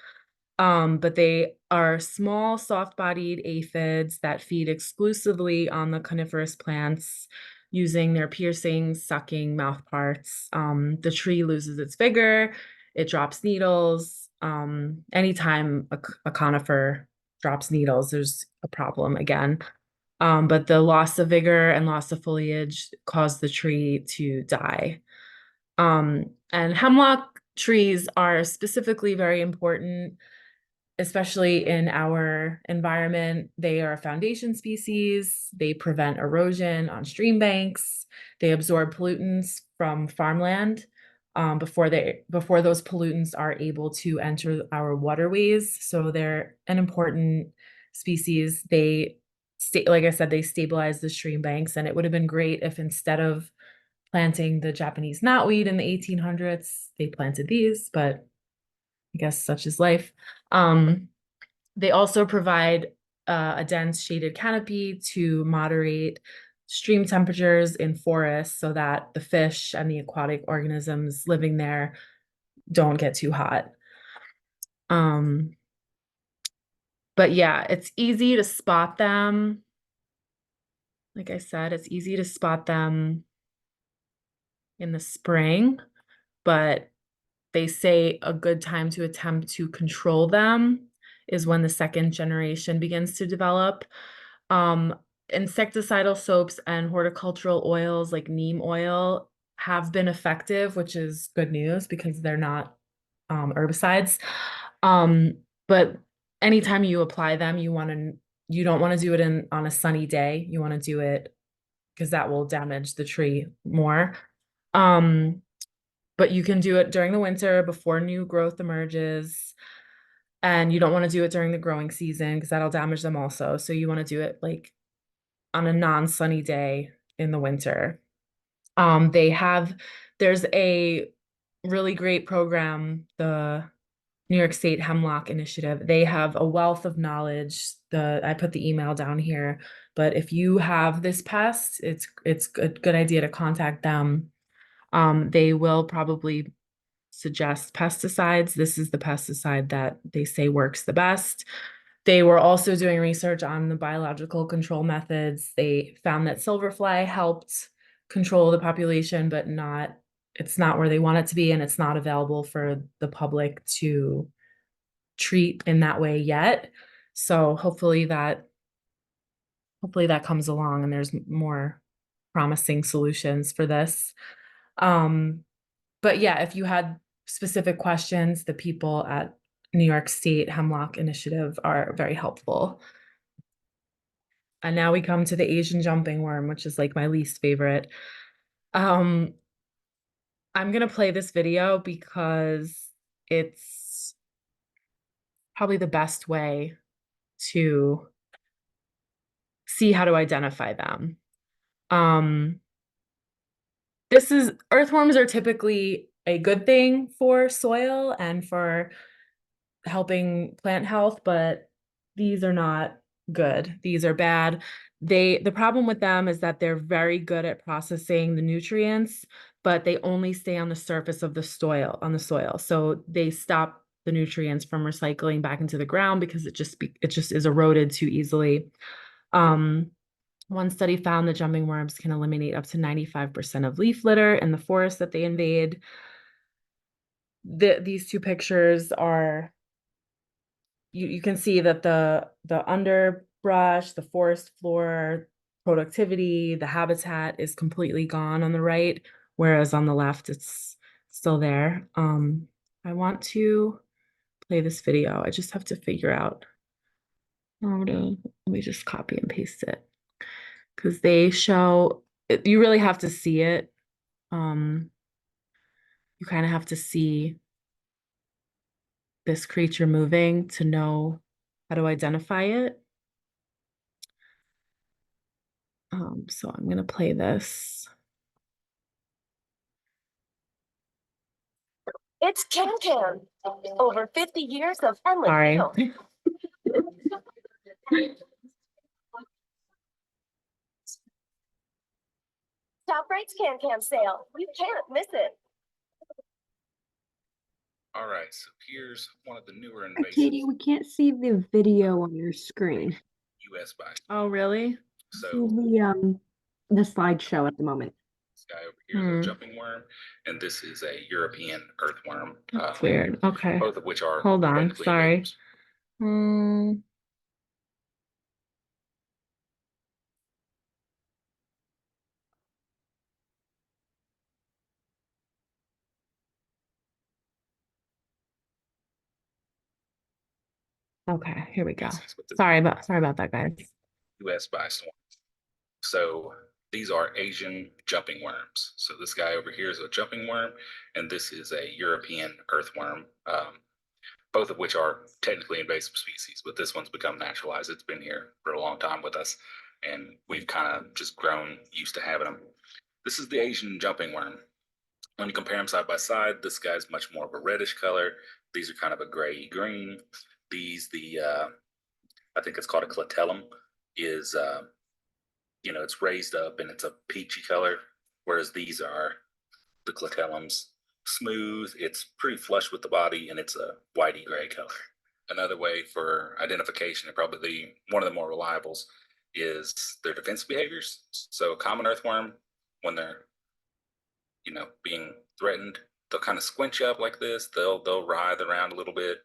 But they are small, soft-bodied aphids that feed exclusively on the coniferous plants using their piercing, sucking mouth parts. The tree loses its vigor, it drops needles. Anytime a conifer drops needles, there's a problem again. But the loss of vigor and loss of foliage cause the tree to die. And hemlock trees are specifically very important, especially in our environment. They are a foundation species. They prevent erosion on stream banks. They absorb pollutants from farmland before those pollutants are able to enter our waterways. So they're an important species. Like I said, they stabilize the stream banks, and it would have been great if instead of planting the Japanese knotweed in the 1800s. They planted these, but I guess such is life. They also provide a dense shaded canopy to moderate stream temperatures in forests so that the fish and the aquatic organisms living there don't get too hot. But yeah, it's easy to spot them. Like I said, it's easy to spot them in the spring, but they say a good time to attempt to control them is when the second generation begins to develop. Insecticidal soaps and horticultural oils like neem oil have been effective, which is good news because they're not herbicides. But anytime you apply them, you don't want to do it on a sunny day. You want to do it because that will damage the tree more. But you can do it during the winter before new growth emerges. And you don't want to do it during the growing season because that'll damage them also. So you want to do it like on a non-sunny day in the winter. There's a really great program, the New York State Hemlock Initiative. They have a wealth of knowledge. I put the email down here, but if you have this pest, it's a good idea to contact them. They will probably suggest pesticides. This is the pesticide that they say works the best. They were also doing research on the biological control methods. They found that silverfly helped control the population, but it's not where they want it to be, and it's not available for the public to treat in that way yet. So hopefully that comes along and there's more promising solutions for this. But yeah, if you had specific questions, the people at New York State Hemlock Initiative are very helpful. And now we come to the Asian jumping worm, which is like my least favorite. I'm gonna play this video because it's probably the best way to see how to identify them. Earthworms are typically a good thing for soil and for helping plant health, but these are not good. These are bad. The problem with them is that they're very good at processing the nutrients, but they only stay on the surface of the soil. So they stop the nutrients from recycling back into the ground because it just is eroded too easily. One study found that jumping worms can eliminate up to 95% of leaf litter in the forest that they invade. These two pictures are, you can see that the underbrush, the forest floor productivity, the habitat is completely gone on the right, whereas on the left it's still there. I want to play this video. I just have to figure out how to, let me just copy and paste it. Because they show, you really have to see it. You kind of have to see this creature moving to know how to identify it. So I'm going to play this. It's Can Can. Over 50 years of endless Sorry. field. ShopRite's Can Can sale. You can't miss it. All right, so here's one of the newer Katie, invasives, we can't see the video on your screen. U.S. by. Oh, really? So The slideshow at the moment. this guy over here is a jumping worm, and this is a European earthworm. That's weird. Okay. Both of which are Hold on. technically Sorry. invasives. Okay, here we go. Species with this Sorry about that, guys. U.S. by storm. So these are Asian jumping worms. So this guy over here is a jumping worm, and this is a European earthworm. Both of which are technically invasive species, but this one's become naturalized. It's been here for a long time with us, and we've kind of just grown used to having them. This is the Asian jumping worm. When you compare them side by side, this guy's much more of a reddish color. These are kind of a gray green. These, I think it's called a clitellum, is, it's raised up and it's a peachy color, whereas these are the clitellums. Smooth, it's pretty flush with the body, and it's a whitey gray color. Another way for identification, and probably one of the more reliables, is their defense behaviors. So a common earthworm, when they're being threatened, they'll kind of squinch up like this. They'll writhe around a little bit,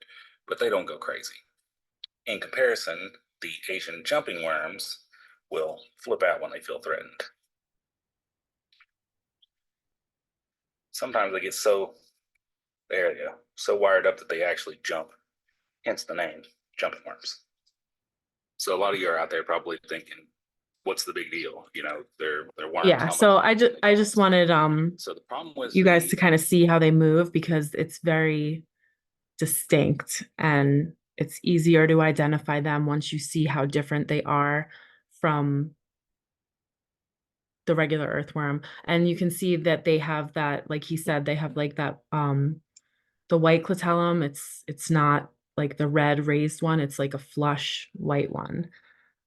but they don't go crazy. In comparison, the Asian jumping worms will flip out when they feel threatened. Sometimes they get so wired up that they actually jump, hence the name, jumping worms. So a lot of you are out there probably thinking, what's the big deal? They're worms. Yeah, so I just wanted So the problem with you guys to kind of see how they move, because it's very distinct and it's easier to identify them once you see how different they are from the regular earthworm. And you can see that they have that, like he said, they have like that the white clitellum. It's not like the red raised one, it's like a flush white one.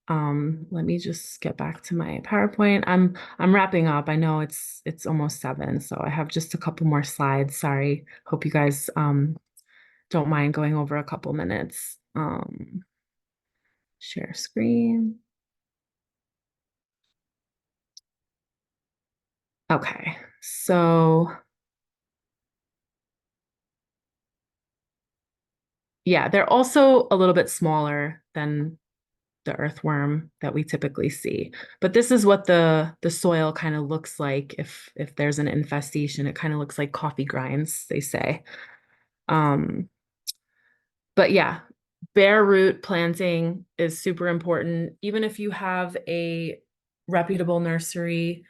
Let me just get back to my PowerPoint. I'm wrapping up. I know it's almost 7, so I have just a couple more slides. Sorry. Hope you guys don't mind going over a couple minutes. Share screen. Okay, so yeah, they're also a little bit smaller than the earthworm that we typically see. But this is what the soil kind of looks like if there's an infestation. It kind of looks like coffee grinds, they say. But yeah, bare root planting is super important. Even if you have a reputable nursery,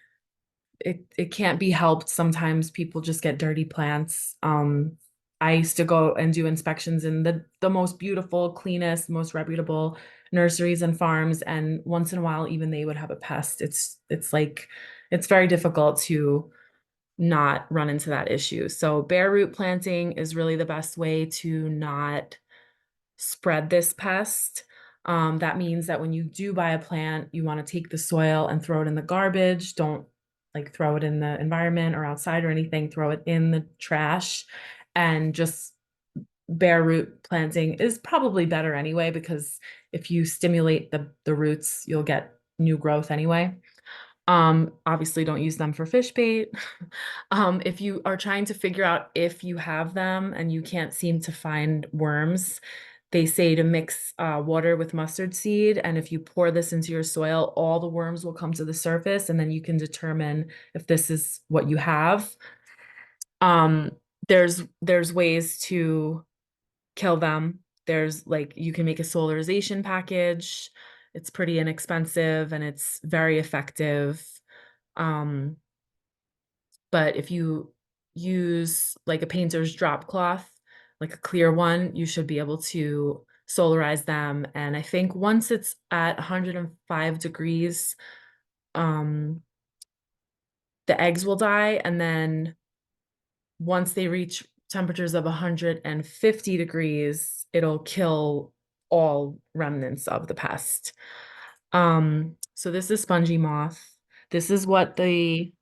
it can't be helped. Sometimes people just get dirty plants. I used to go and do inspections in the most beautiful, cleanest, most reputable nurseries and farms, and once in a while even they would have a pest. It's like it's very difficult to not run into that issue. So bare root planting is really the best way to not spread this pest. That means that when you do buy a plant, you want to take the soil and throw it in the garbage. Don't like throw it in the environment or outside or anything. Throw it in the trash, and just bare root planting is probably better anyway, because if you stimulate the roots, you'll get new growth anyway. Obviously don't use them for fish bait. If you are trying to figure out if you have them and you can't seem to find worms, they say to mix water with mustard seed, and if you pour this into your soil, all the worms will come to the surface, and then you can determine if this is what you have. There's ways to kill them. There's like, you can make a solarization package. It's pretty inexpensive and it's very effective. But if you use like a painter's drop cloth, like a clear one, you should be able to solarize them. And I think once it's at 105 degrees, the eggs will die. And then once they reach temperatures of 150 degrees, it'll kill all remnants of the pest. So this is spongy moth. This is what the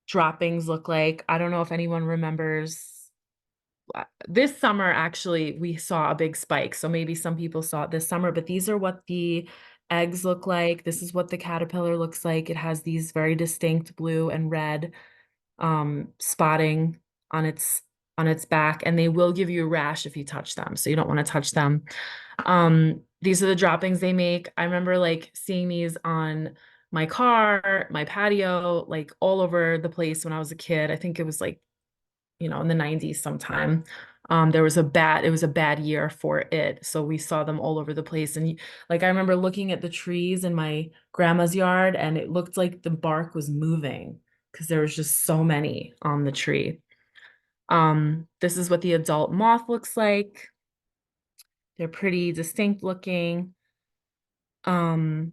droppings look like. I don't know if anyone remembers. This summer, actually, we saw a big spike. So maybe some people saw it this summer, but these are what the eggs look like. This is what the caterpillar looks like. It has these very distinct blue and red spotting on its back, and they will give you a rash if you touch them, so you don't want to touch them. These are the droppings they make. I remember like seeing these on my car, my patio, like all over the place when I was a kid. I think it was like, in the 90s sometime. It was a bad year for it, so we saw them all over the place. And like I remember looking at the trees in my grandma's yard, and it looked like the bark was moving because there was just so many on the tree. This is what the adult moth looks like. They're pretty distinct looking. This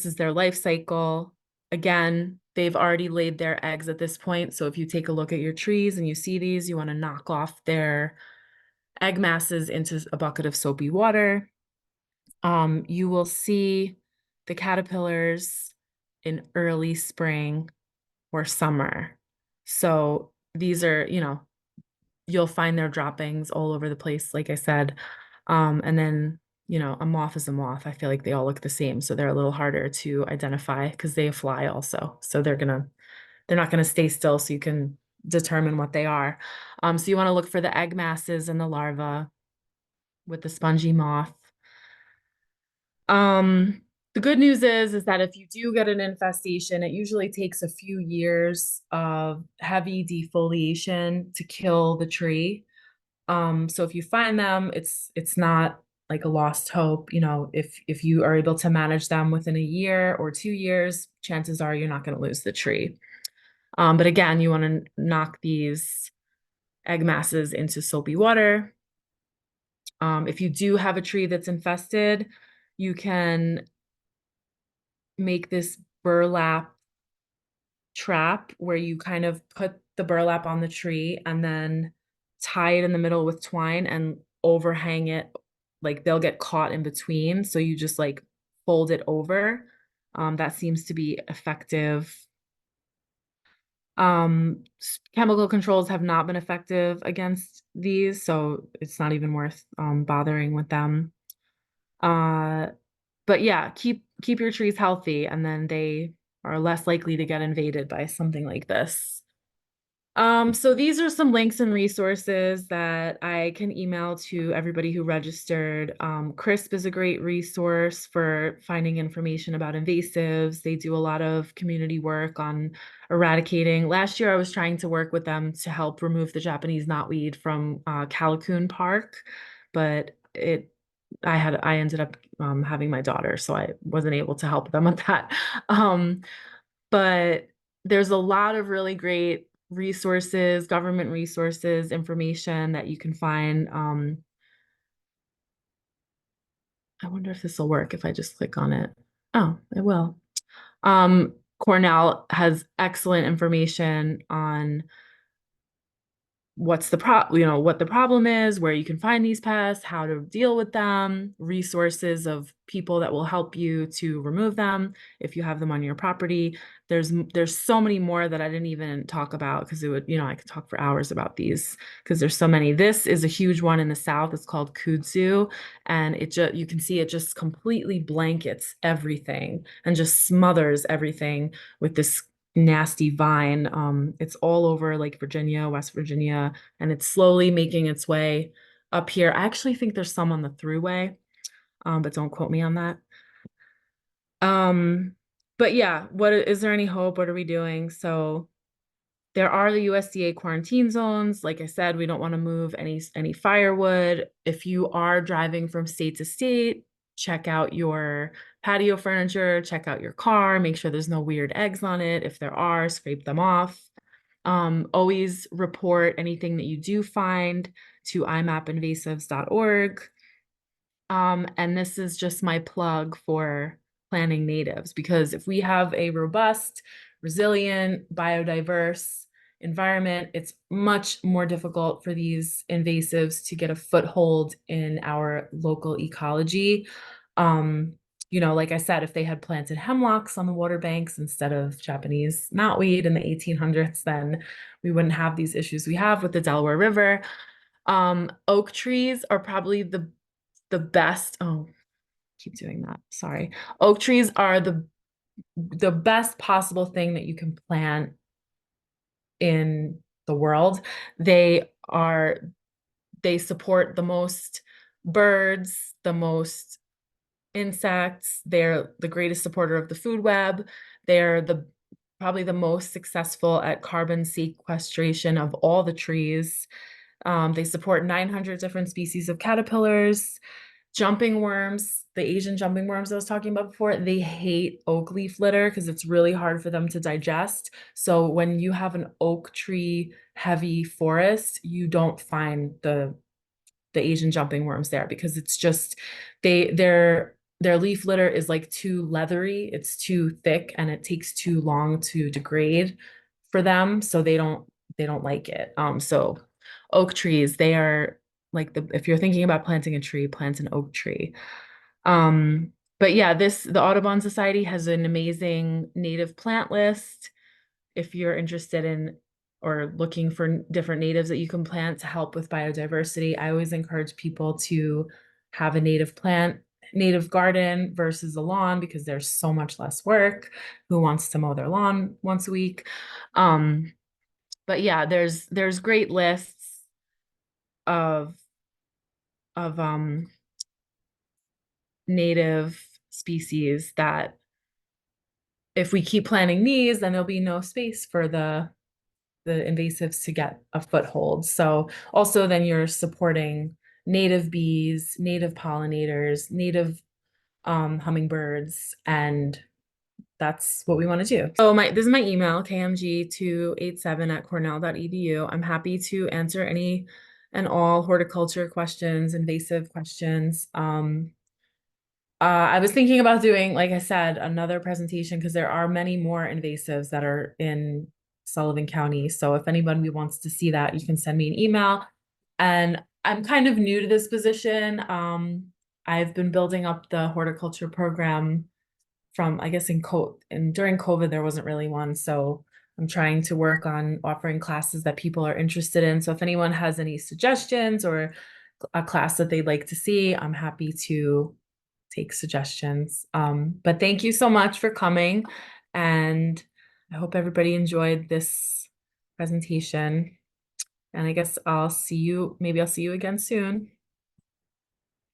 is their life cycle. again, they've already laid their eggs at this point. So if you take a look at your trees and you see these, you want to knock off their egg masses into a bucket of soapy water. You will see the caterpillars in early spring or summer. So these are, you'll find their droppings all over the place, like I said. And then, a moth is a moth. I feel like they all look the same. So they're a little harder to identify because they fly also. So they're not gonna stay still so you can determine what they are. So you want to look for the egg masses and the larva with the spongy moth. The good news is that if you do get an infestation, it usually takes a few years of heavy defoliation to kill the tree. So if you find them, it's not like a lost hope. If you are able to manage them within a year or 2 years, chances are you're not going to lose the tree. But again, you want to knock these egg masses into soapy water. If you do have a tree that's infested, you can make this burlap trap where you kind of put the burlap on the tree and then tie it in the middle with twine and overhang it. Like they'll get caught in between. So you just like fold it over. That seems to be effective. Chemical controls have not been effective against these, so it's not even worth bothering with them. But yeah, keep your trees healthy, and then they are less likely to get invaded by something like this. So these are some links and resources that I can email to everybody who registered. CRISP is a great resource for finding information about invasives. They do a lot of community work on eradicating. Last year, I was trying to work with them to help remove the Japanese knotweed from Callicoon Park, but I ended up having my daughter, so I wasn't able to help them with that. But there's a lot of really great resources, government resources, information that you can find. I wonder if this will work if I just click on it. Oh, it will. Cornell has excellent information on what the problem is, where you can find these pests, how to deal with them, resources of people that will help you to remove them if you have them on your property. There's so many more that I didn't even talk about because I could talk for hours about these because there's so many. This is a huge one in the south. It's called kudzu, and you can see it just completely blankets everything and just smothers everything with this nasty vine. It's all over like Virginia, West Virginia, and it's slowly making its way up here. I actually think there's some on the thruway, but don't quote me on that. But yeah, is there any hope? What are we doing? So there are the USDA quarantine zones. Like I said, we don't want to move any firewood. If you are driving from state to state, check out your patio furniture, check out your car, make sure there's no weird eggs on it. If there are, scrape them off. Always report anything that you do find to imapinvasives.org. And this is just my plug for planting natives, because if we have a robust, resilient, biodiverse environment, it's much more difficult for these invasives to get a foothold in our local ecology. Like I said, if they had planted hemlocks on the water banks instead of Japanese knotweed in the 1800s, then we wouldn't have these issues we have with the Delaware River. Oak trees are probably the best. Oh, keep doing that. Sorry. Oak trees are the best possible thing that you can plant in the world. They support the most birds, the most insects. They're the greatest supporter of the food web. They're probably the most successful at carbon sequestration of all the trees. They support 900 different species of caterpillars. Jumping worms, the Asian jumping worms I was talking about before, they hate oak leaf litter because it's really hard for them to digest. So when you have an oak tree heavy forest, you don't find the Asian jumping worms there because it's just they're their leaf litter is like too leathery, it's too thick, and it takes too long to degrade for them, so they don't like it. So oak trees, they are like if you're thinking about planting a tree, plant an oak tree. But yeah, the Audubon Society has an amazing native plant list. If you're interested in or looking for different natives that you can plant to help with biodiversity, I always encourage people to have a native garden versus a lawn, because there's so much less work. Who wants to mow their lawn once a week? But yeah, there's great lists of of native species that if we keep planting these, then there'll be no space for the invasives to get a foothold. So also then you're supporting native bees, native pollinators, native hummingbirds, and that's what we want to do. So this is my email, kmg287@cornell.edu. I'm happy to answer any and all horticulture questions, invasive questions. I was thinking about doing, like I said, another presentation because there are many more invasives that are in Sullivan County. So if anybody wants to see that, you can send me an email. And I'm kind of new to this position. I've been building up the horticulture program from, I guess, during COVID, there wasn't really one. So I'm trying to work on offering classes that people are interested in. So if anyone has any suggestions or a class that they'd like to see, I'm happy to take suggestions. But thank you so much for coming, and I hope everybody enjoyed this presentation. And I guess maybe I'll see you again soon.